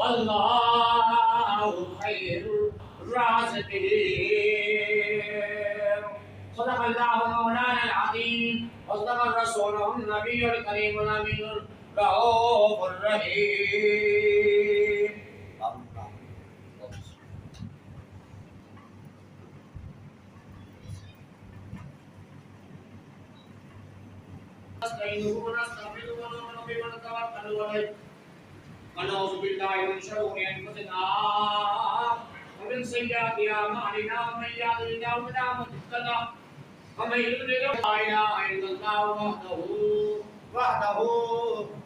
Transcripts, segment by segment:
والله خير الرازقين. صدق الله مولانا العظيم وصدق رسوله النبي الكريم الامين الرؤوف الرحيم. نستعينه ونستغفره ونؤمن به ونتوكل عليه ونعوذ بالله من شرور انفسنا ومن سيئات اعمالنا من يهده الله فلا مضل له ومن يضلل فلا هادي له. لا اله الا الله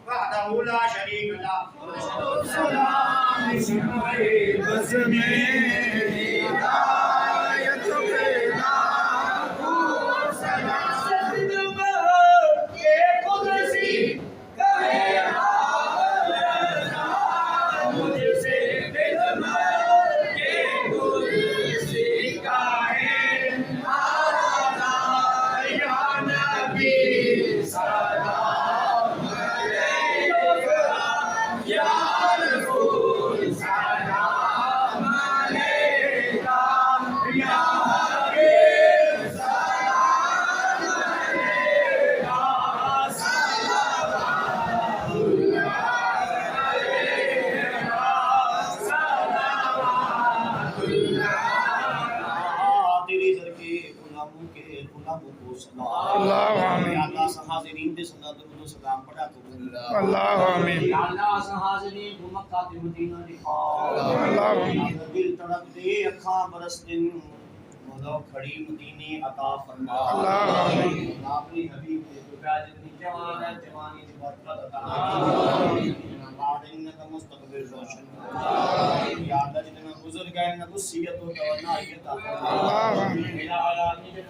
وحده لا شريك له واشهد ان لا اله الا حاضرین دے صلاۃ و سلام پڑھا قبول اللہ آمین. یا اللہ حاضرین کو مکہ تے مدینہ دکھا اللہ آمین. دل تڑپ دے اکھاں برس دن مولا کھڑی مدینے عطا فرما اللہ آمین. اپنی حبیب دے پیار دی جوان ہے جوانی دی برکت عطا آمین. بعد انک مستقبل روشن آمین. یا اللہ جتنا گزر گئے نہ وصیت و توانائی عطا فرما اللہ آمین. میرا عالمی دے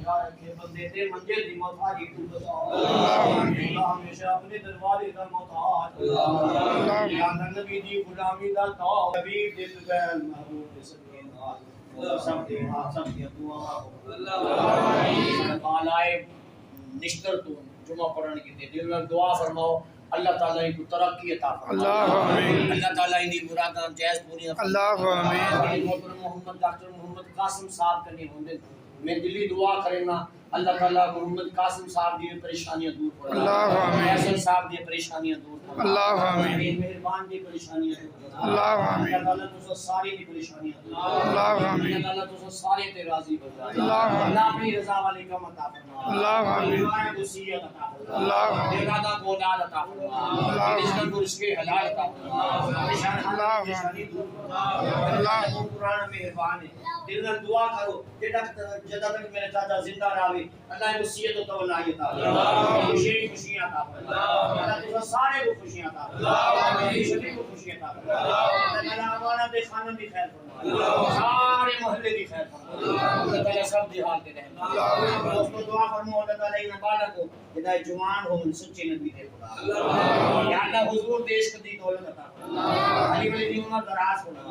رکھے بندے تے منزل دی محتاجی تو بتا اللہ ہمیشہ اپنے دروازے دا محتاج اللہ یا نبی دی غلامی دا تا حبیب دے بغیر محبوب دے صدقے نال سب دے سب دی دعا اللہ تعالی نشتر تو جمعہ پڑھن کی دل میں دعا فرماؤ اللہ تعالی کو ترقی عطا فرمائے اللہ آمین. اللہ تعالی دی مراداں جائز پوری اللہ آمین. محمد ڈاکٹر محمد قاسم صاحب کرنے ہوندے میں دلی دعا کرنا اللہ تعالیٰ محمد قاسم صاحب دی پریشانیاں دور فرمائے اللہ آمین. حسن صاحب دی پریشانیاں دور فرمائے اللہ آمین. مہربان دی پریشانیاں دور فرمائے اللہ آمین. اللہ تعالیٰ تو ساری دی پریشانیاں دور فرمائے اللہ آمین. اللہ تعالیٰ تو سارے تے راضی ہو جائے اللہ آمین. اللہ اپنی رضا والے کا عطا فرمائے اللہ آمین. اللہ وصیت عطا فرمائے اللہ آمین. ارادہ کو اولاد عطا فرمائے اللہ رزق کو رزق حلال عطا فرمائے اللہ پریشانی دور فرمائے اللہ. قرآن مہربان ہے دل میں دعا کرو جدا تک میرے چاچا زندہ رہے اللہ وصیت و توانائی عطا فرمائے خوشیاں عطا فرمائے اللہ تو سارے کو خوشیاں عطا فرمائے سبھی کو خوشیاں عطا فرمائے اللہ ہمارا دے خانہ بھی خیر فرمائے سارے محلے بھی خیر فرمائے اللہ تعالی سب دی حال دے رحم دوستو دعا فرماؤ اللہ تعالی ان بالغ کو ہدایت جوان ہو سچے نبی دے خدا یا اللہ حضور دیش کی دولت عطا فرمائے علی ولی دی عمر دراز فرمائے